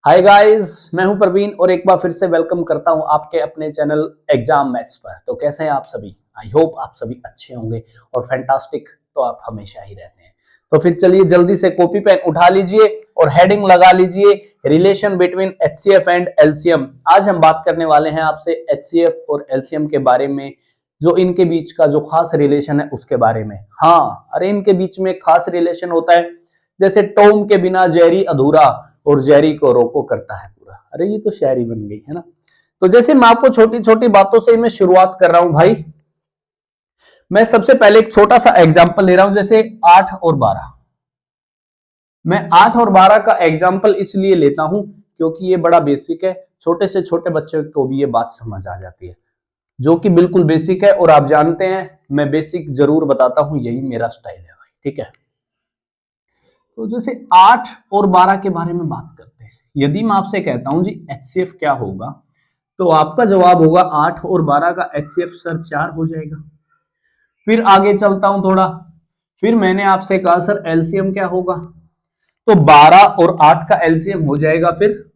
Hi guys, मैं हूं प्रवीण और एक बार फिर से वेलकम करता हूं आपके अपने चैनल एग्जाम मैथ्स पर। तो कैसे हैं आप सभी? आई होप आप सभी अच्छे होंगे और फैंटास्टिक तो आप हमेशा ही रहते हैं। तो फिर चलिए जल्दी से कॉपी पेन उठा लीजिए और हेडिंग लगा लीजिए, relation between HCF and LCM. आज हम बात करने वाले हैं आपसे एचसीएफ और एलसीएम के बारे में, जो इनके बीच का जो खास रिलेशन है उसके बारे में। हाँ, अरे इनके बीच में खास रिलेशन होता है, जैसे टॉम के बिना जेरी अधूरा और जेरी को रोको करता है पूरा। अरे ये तो शायरी बन गई है ना। तो जैसे मैं आपको छोटी छोटी बातों से मैं शुरुआत कर रहा हूं भाई। मैं सबसे पहले एक छोटा सा एग्जांपल ले रहा हूं, जैसे 8 और 12। मैं 8 और 12 का एग्जांपल इसलिए लेता हूं क्योंकि ये बड़ा बेसिक है, छोटे से छोटे बच्चे को भी ये बात समझ आ जाती है, जो कि बिल्कुल बेसिक है। और आप जानते हैं मैं बेसिक जरूर बताता हूं, यही मेरा स्टाइल है भाई, ठीक है। तो जैसे 8 और 12 के बारे में बात करते हैं। यदि मैं आपसे कहता हूं जी एचसीएफ क्या होगा, तो आपका जवाब होगा 8 और 12 का एचसीएफ सर 4 हो जाएगा। फिर आगे चलता हूं थोड़ा, फिर मैंने आपसे कहा सर एलसीएम क्या होगा, तो 12 और 8 का एलसीएम हो जाएगा फिर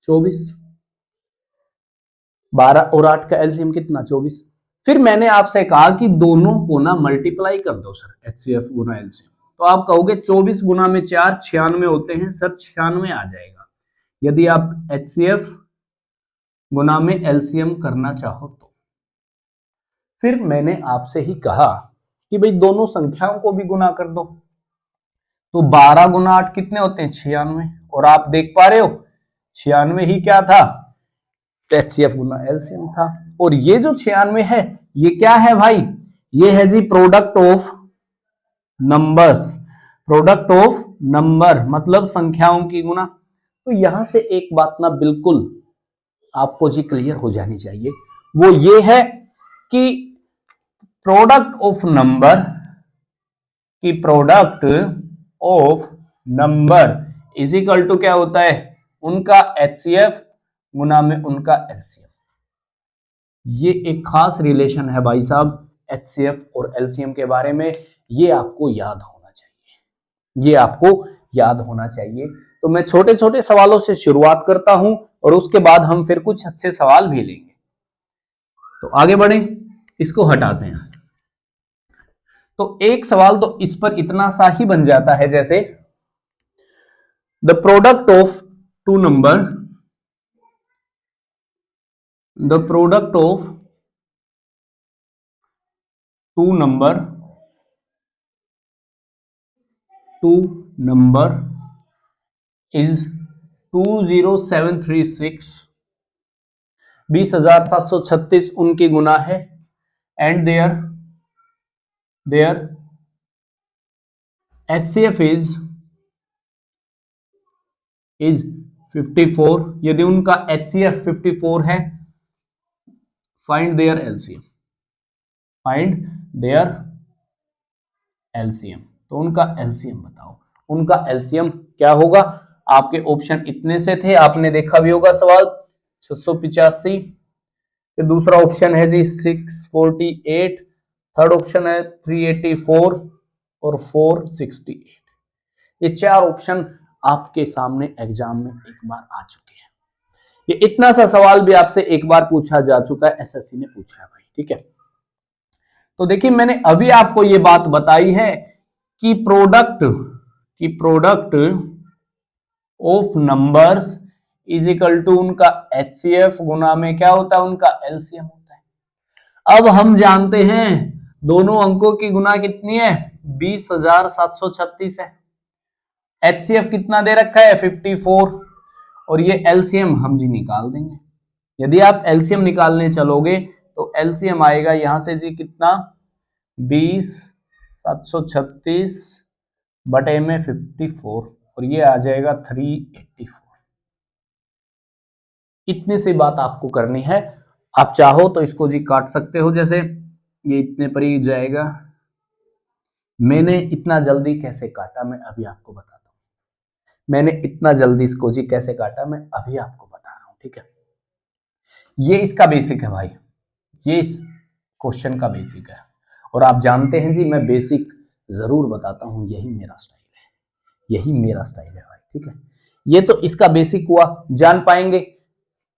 24। 12 और 8 का एलसीएम कितना? 24। फिर मैंने आपसे कहा कि दोनों को ना मल्टीप्लाई कर दो सर, एचसीएफ गुना एलसीएम। तो आप कहोगे 24 गुना में 4 96 होते हैं सर, 96 आ जाएगा यदि आप एचसीएफ गुना में एलसीएम करना चाहो तो। फिर मैंने आपसे ही कहा कि भाई दोनों संख्याओं को भी गुना कर दो, तो 12 गुना 8 कितने होते हैं? 96। और आप देख पा रहे हो 96 ही क्या था? एचसीएफ गुना एलसीएम था। और ये जो 96 है ये क्या है भाई? ये है जी product of numbers. Product of number मतलब संख्याओं की गुना। तो यहां से एक बात ना बिल्कुल आपको जी क्लियर हो जानी चाहिए, वो ये है कि प्रोडक्ट ऑफ नंबर की product of number is equal to क्या होता है? उनका एचसीएफ गुना में उनका एलसीएम। ये एक खास रिलेशन है भाई साहब एचसीएफ और एलसीएम के बारे में, ये आपको याद होना चाहिए, ये आपको याद होना चाहिए। तो मैं छोटे छोटे सवालों से शुरुआत करता हूं और उसके बाद हम फिर कुछ अच्छे सवाल भी लेंगे। तो आगे बढ़े, इसको हटाते हैं। तो एक सवाल तो इस पर इतना सा ही बन जाता है, जैसे the product of two number, the product of two number, two number is 20736, 20,736 उनकी गुना है। And their HCF is 54। यदि उनका एचसीएफ 54 है, find their LCM, find their LCM. तो उनका एलसीएम बताओ, उनका एलसीएम क्या होगा? आपके ऑप्शन इतने से थे, आपने देखा भी होगा सवाल 685। फिर दूसरा ऑप्शन है जी 648, थर्ड ऑप्शन है 384 और 468। ये चार ऑप्शन आपके सामने एग्जाम में एक बार आ चुके हैं। ये इतना सा सवाल भी आपसे एक बार पूछा जा चुका है, एसएससी ने पूछा है भाई, ठीक है। तो देखिए मैंने अभी आपको ये बात बताई है कि product of numbers is equal to उनका एचसीएफ गुना में क्या होता है? उनका एलसीएम होता है। अब हम जानते हैं दोनों अंकों की गुना कितनी है? 20,736 है। एचसीएफ कितना दे रखा है? 54। और ये एलसीएम हम जी निकाल देंगे। यदि आप एलसीएम निकालने चलोगे तो एलसीएम आएगा यहां से जी कितना? 20,736 बटे में 54 और ये आ जाएगा 384। इतनी सी बात आपको करनी है। आप चाहो तो इसको जी काट सकते हो, जैसे ये इतने पर ही जाएगा। मैंने इतना जल्दी कैसे काटा मैं अभी आपको बताता हूं। मैंने इतना जल्दी इसको जी कैसे काटा मैं अभी आपको बता रहा हूं, ठीक है। ये इसका बेसिक है भाई, ये इस क्वेश्चन का बेसिक है। और आप जानते हैं जी मैं बेसिक जरूर बताता हूं, यही मेरा स्टाइल है, यही मेरा स्टाइल है भाई, ठीक है। ये तो इसका बेसिक हुआ, जान पाएंगे।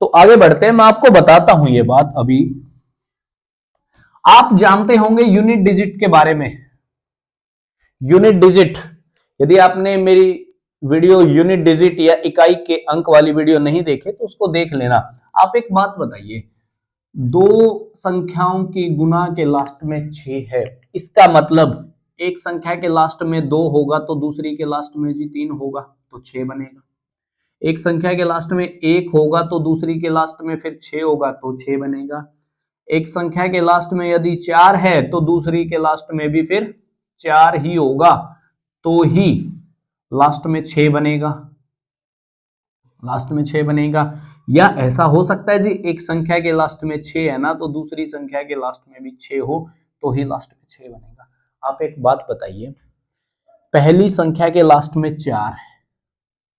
तो आगे बढ़ते हैं, मैं आपको बताता हूं ये बात अभी। आप जानते होंगे यूनिट डिजिट के बारे में। यूनिट डिजिट, यदि आपने मेरी वीडियो यूनिट डिजिट या इकाई के अंक वाली वीडियो नहीं देखे तो उसको देख लेना। आप एक बात बताइए, दो संख्याओं की गुना के लास्ट में 6 है, इसका मतलब एक संख्या के लास्ट में 2 होगा तो दूसरी के लास्ट में जी 3 होगा तो 6 बनेगा। एक संख्या के लास्ट में 1 होगा तो दूसरी के लास्ट में फिर 6 होगा तो 6 बनेगा। एक संख्या के लास्ट में यदि 4 है तो दूसरी के लास्ट में भी फिर 4 ही होगा तो ही लास्ट में 6 बनेगा। लास्ट में 6 बनेगा। या ऐसा हो सकता है जी, एक संख्या के लास्ट में 6 है ना तो दूसरी संख्या के लास्ट में भी 6 हो तो ही लास्ट में 6 बनेगा। आप एक बात बताइए, पहली संख्या के लास्ट में 4 है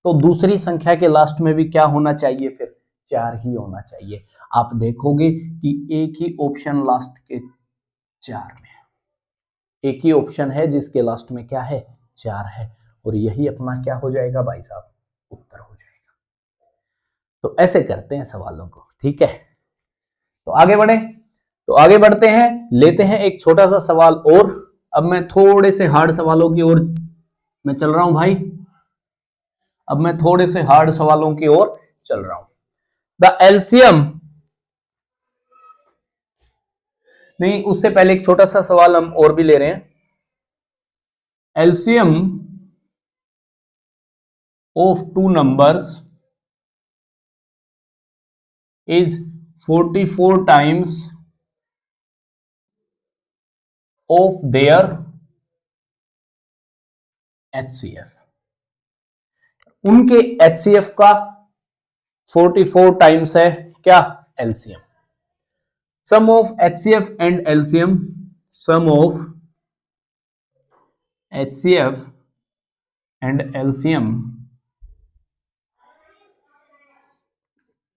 तो दूसरी संख्या के लास्ट में भी क्या होना चाहिए, फिर 4 ही होना चाहिए। आप देखोगे कि एक ही ऑप्शन लास्ट के 4 में है, एक ही ऑप्शन है जिसके लास्ट में क्या है, 4 है, और यही अपना क्या हो जाएगा भाई साहब, उत्तर हो जाएगा। तो ऐसे करते हैं सवालों को, ठीक है। तो आगे बढ़े, तो आगे बढ़ते हैं, लेते हैं एक छोटा सा सवाल और। अब मैं थोड़े से हार्ड सवालों की ओर मैं चल रहा हूं भाई, अब मैं थोड़े से हार्ड सवालों की ओर चल रहा हूं। द एलसीएम, नहीं उससे पहले एक छोटा सा सवाल हम और भी ले रहे हैं। LCM of two numbers is 44 times of their HCF। उनके HCF का 44 टाइम्स है क्या, LCM। Sum of HCF and LCM, sum of HCF and LCM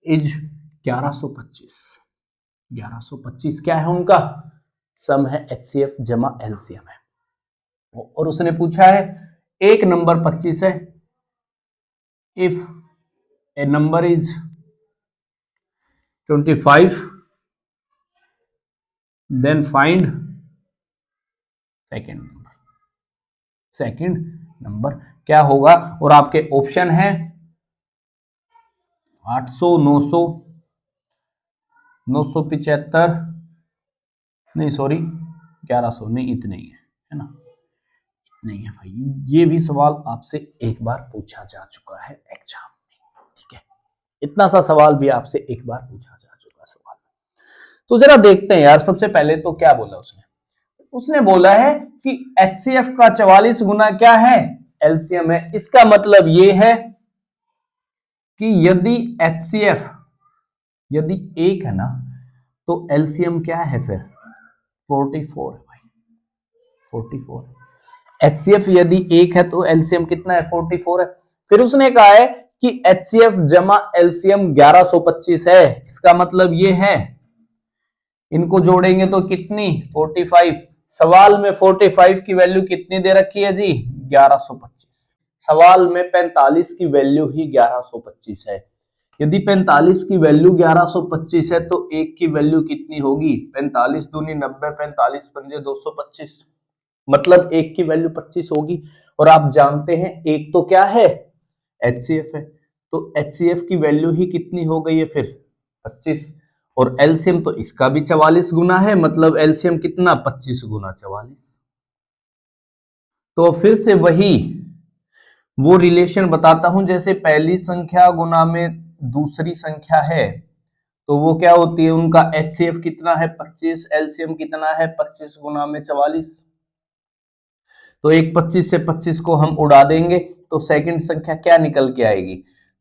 is 1125। 1125 क्या है उनका, सम है HCF जमा LCM है। और उसने पूछा है एक नंबर 25 है, if a number is 25 then find second number. Second number क्या होगा, और आपके ऑप्शन है 800, 900, 975, नहीं सॉरी 1100, नहीं इतने ही है ना, नहीं है भाई। ये भी सवाल आपसे एक बार पूछा जा चुका है एग्जाम में, ठीक है, इतना सा सवाल भी आपसे एक बार पूछा जा चुका सवाल। तो जरा देखते हैं यार, सबसे पहले तो क्या बोला उसने, उसने बोला है कि HCF का 44 गुना क्या है, LCM है। इसका मतलब ये है कि यदि HCF यदि 1 है ना तो LCM क्या है फिर 44 है भाई, 44। HCF यदि 1 है तो LCM कितना है, 44 है। फिर उसने कहा है कि HCF जमा LCM 1125 है। इसका मतलब ये है, इनको जोड़ेंगे तो कितनी, 45। सवाल में 45 की वैल्यू कितनी दे रखी है जी, 1125। सवाल में 45 की वैल्यू ही 1125 है। यदि 45 की वैल्यू 1125 है तो एक की वैल्यू कितनी होगी, 45 दूनी 90, 45 पंजे 225, मतलब एक की वैल्यू 25 होगी। और आप जानते हैं एक तो क्या है, HCF है, तो HCF की वैल्यू ही कितनी हो गई है फिर 25। और LCM तो इसका भी 44 गुना है, मतलब LCM कितना, 25 गुना 44। तो फिर से वही वो रिलेशन बताता हूं, जैसे पहली संख्या गुना में दूसरी संख्या है तो वो क्या होती है, उनका HCF कितना है 25, LCM कितना है 25 गुना में 44। तो एक 25 से 25 को हम उड़ा देंगे तो सेकंड संख्या क्या निकल के आएगी,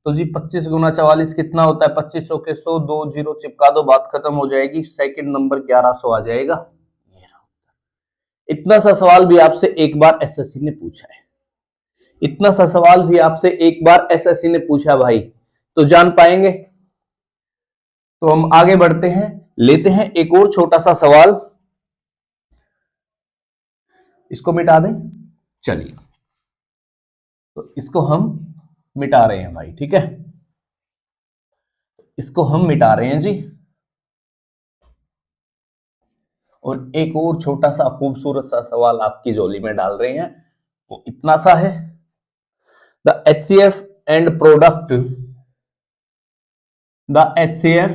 तो जी 25 गुना 44 कितना होता है, 25 चौके 100, 2 जीरो चिपका दो, बात खत्म हो जाएगी, सेकंड नंबर 1100 आ जाएगा। इतना सा सवाल भी आपसे एक बार एसएससी ने पूछा है, इतना सा सवाल भी आपसे एक बार एसएससी ने पूछा भाई, तो जान पाएंगे। तो हम आगे बढ़ते हैं, लेते हैं एक और छोटा सा सवाल, इसको मिटा दें, चलिए तो इसको हम मिटा रहे हैं भाई, ठीक है, इसको हम मिटा रहे हैं जी। और एक और छोटा सा खूबसूरत सा सवाल आपकी झोली में डाल रहे हैं, वो इतना सा है, the HCF and product, the HCF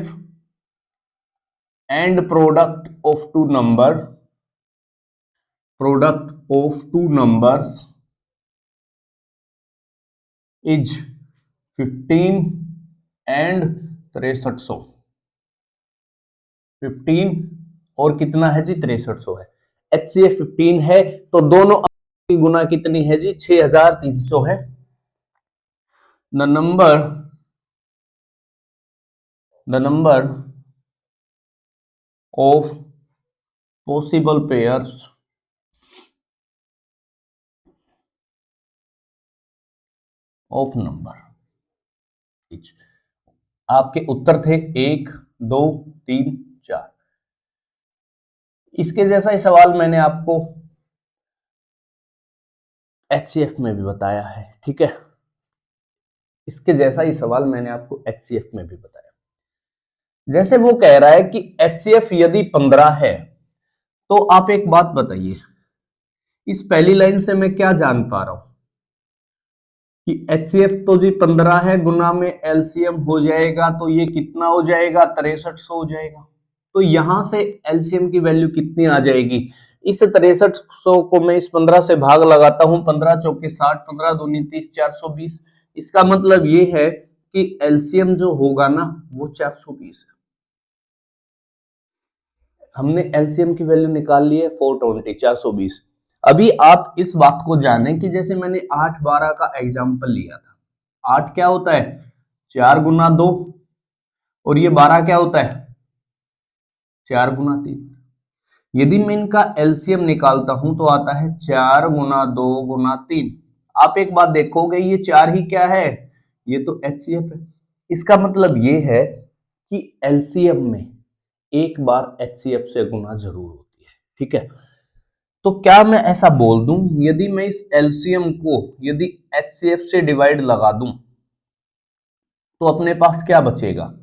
and product of two number, product of two numbers is 15 and 6300। 15 और कितना है जी, 6300 है। HCF 15 है तो दोनों की गुना कितनी है जी, 6300 है। The number of possible pairs of number, आपके उत्तर थे 1 2 3 4। इसके जैसा ही सवाल मैंने आपको HCF में भी बताया है, ठीक है, इसके जैसा ही सवाल मैंने आपको HCF में भी बताया। जैसे वो कह रहा है कि HCF यदि 15 है, तो आप एक बात बताइए, इस पहली लाइन से मैं क्या जान पा रहा हूं कि HCF तो जी 15 है, गुना में LCM हो जाएगा तो ये कितना हो जाएगा, 6300 हो जाएगा। तो यहां से LCM की वैल्यू कितनी आ जाएगी, इस 6300 को मैं इस 15 से भाग लगाता हूं, 15 चौके 60, 15 दूनी 30, 420। इसका मतलब ये है कि LCM जो होगा ना वो 420 है। हमने LCM की वैल्यू निकाल ली है 420, 420। अभी आप इस बात को जानें कि जैसे मैंने 8 12 का एग्जांपल लिया था, 8 क्या होता है, 4 गुना 2, और ये 12 क्या होता है, 4 गुना 3। यदि मैं इनका LCM निकालता हूं तो आता है 4 गुना 2 गुना 3। आप एक बात देखोगे, ये 4 ही क्या है, ये तो HCF है। इसका मतलब ये है कि LCM में एक बार HCF से गुना जरूर होती है, ठीक है। तो क्या मैं ऐसा बोल दूं, यदि मैं इस LCM को यदि HCF से डिवाइड लगा दूं तो अपने पास क्या बचेगा,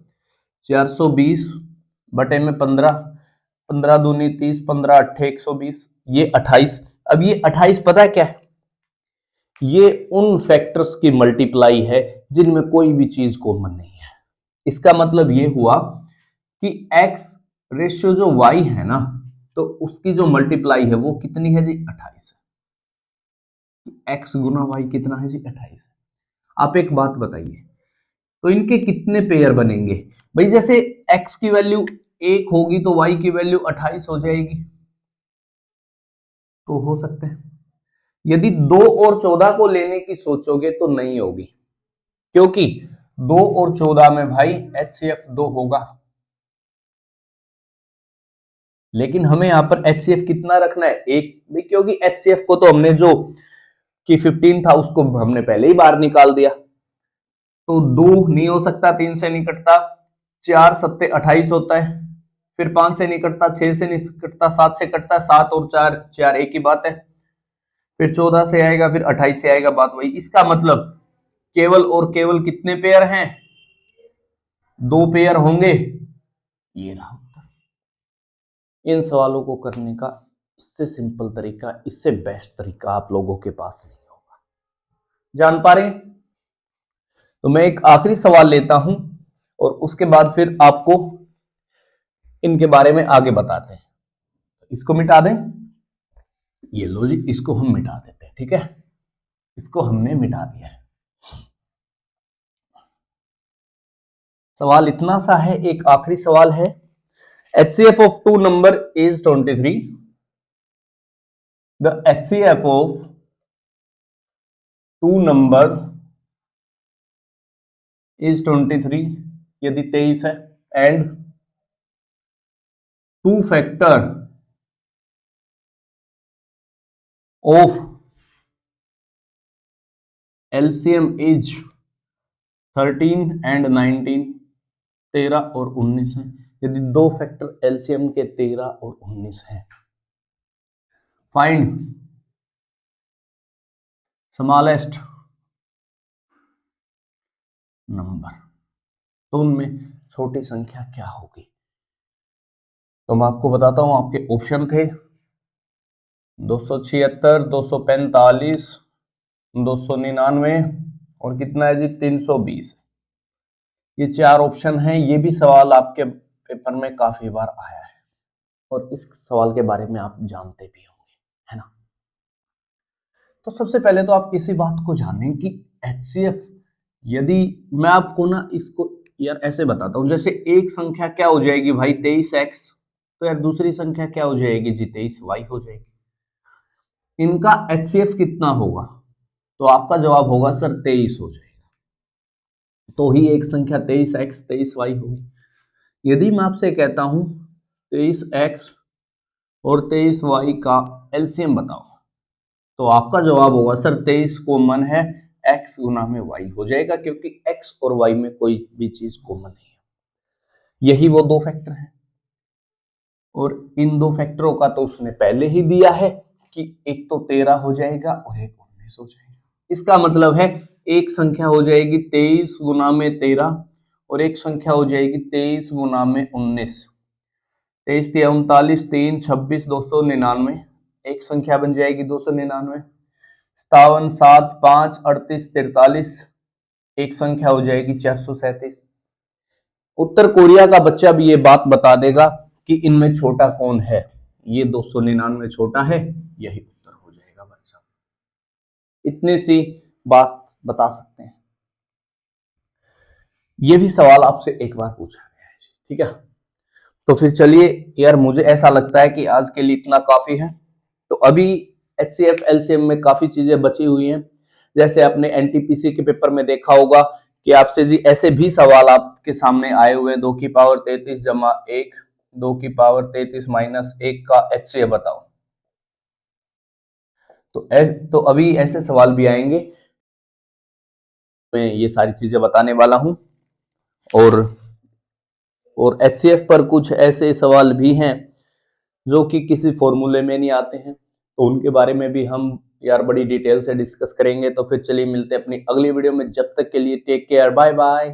420 बटे में 15, 15 दूनी 30, 15 अट्ठे 120, ये 28। अब ये 28 पता है क्या है, ये उन फैक्टर्स की मल्टीप्लाई है जिनमें कोई भी चीज कॉमन नहीं है। इसका मतलब ये हुआ कि x रेशियो जो y है ना, तो उसकी जो मल्टीप्लाई है वो कितनी है जी, 28 है। x गुना y कितना है जी, 28 है। आप एक बात बताइए, तो इनके कितने पेयर बनेंगे भाई, जैसे x की वैल्यू 1 होगी तो y की वैल्यू 28 हो जाएगी, तो हो सकते हैं। यदि 2 और 14 को लेने की सोचोगे तो नहीं होगी, क्योंकि 2 और 14 में भाई HCF 2 होगा, लेकिन हमें यहां पर HCF कितना रखना है, 1, क्योंकि HCF को तो हमने जो कि 15 था उसको हमने पहले ही बाहर निकाल दिया, तो 2 नहीं हो सकता, 3 से नहीं कटता, 4 सत्ते 28 होता है, फिर 5 से नहीं कटता, 6 से नहीं कटता, 7 से कटता है, 7 और 4 4 एक ही बात है, फिर 14 से आएगा, फिर 28 से आएगा, बात वही। इसका मतलब केवल और केवल कितने पेयर हैं, 2 पेयर होंगे। ये रहा उत्तर। इन सवालों को करने का इससे सिंपल तरीका, इससे बेस्ट तरीका आप लोगों के पास नहीं होगा, जान पा रहे हैं। तो मैं एक आखिरी सवाल लेता हूं और उसके बाद फिर आपको इनके बारे में आगे बताते हैं। इसको मिटा दें, ये लो जी, इसको हम मिटा देते हैं, ठीक है, इसको हमने मिटा दिया है। सवाल इतना सा है, एक आखिरी सवाल है, HCF of two number is 23. The HCF of two number is 23, यदि 23 है, and two factor of LCM is 13 and 19, 13 और 19 है, यदि दो फैक्टर LCM के 13 और 19 है। फाइंड स्मॉलेस्ट नंबर, तो उनमें छोटी संख्या क्या होगी? तो मैं आपको बताता हूं, आपके ऑप्शन थे 276, 245, 299 और कितना है जी 320। ये 4 ऑप्शन हैं। ये भी सवाल आपके पेपर में काफी बार आया है और इस सवाल के बारे में आप जानते भी होंगे, है ना। तो सबसे पहले तो आप इसी बात को जानें कि HCF, यदि मैं आपको ना इसको यार ऐसे बताता हूं, जैसे एक संख्या क्या हो जाएगी भाई 23x, तो यार दूसरी संख्या क्या हो जाएगी जी 23y हो जाएगी। इनका HCF कितना होगा? तो आपका जवाब होगा सर 23 हो जाएगा, तो ही एक संख्या 23x 23y होगी। यदि मैं आपसे कहता हूं 23x और 23y का एलसीएम बताओ, तो आपका जवाब होगा सर 23 कॉमन है, x गुना में y हो जाएगा, क्योंकि x और y में कोई भी चीज कॉमन नहीं है। यही वो दो फैक्टर हैं और इन दो फैक्टरों का तो उसने पहले ही दिया है कि एक तो 13 हो जाएगा और एक 19 हो जाएगा। इसका मतलब है एक संख्या हो जाएगी 23 गुना में 13 और एक संख्या हो जाएगी 23 गुना में 19। 23 3 39, 3 26, 299, एक संख्या बन जाएगी 299। 57 7 5 38 43, एक संख्या हो जाएगी 437। उत्तर कोरिया का बच्चा भी ये बात बता देगा कि इनमें छोटा कौन है, ये 299 छोटा है, यही उत्तर हो जाएगा बच्चा। इतनी सी बात बता सकते हैं। ये भी सवाल आपसे एक बार पूछा गया है, ठीक है। तो फिर चलिए यार, मुझे ऐसा लगता है कि आज के लिए इतना काफी है। तो अभी HCF LCM में काफी चीजें बची हुई हैं। जैसे आपने NTPC के पेपर में देखा होगा कि आपसे जी ऐसे भी सवाल आपके सामने आए हुए हैं, 2 की पावर 33 जमा 1, 2 की पावर 33 माइनस 1 का HCF बताओ। तो अभी ऐसे सवाल भी आएंगे, मैं ये सारी चीजें बताने वाला हूं। और HCF पर कुछ ऐसे सवाल भी हैं जो कि किसी फॉर्मूले में नहीं आते हैं, तो उनके बारे में भी हम यार बड़ी डिटेल से डिस्कस करेंगे। तो फिर चलिए मिलते हैं अपनी अगली वीडियो में, जब तक के लिए टेक केयर, बाय बाय।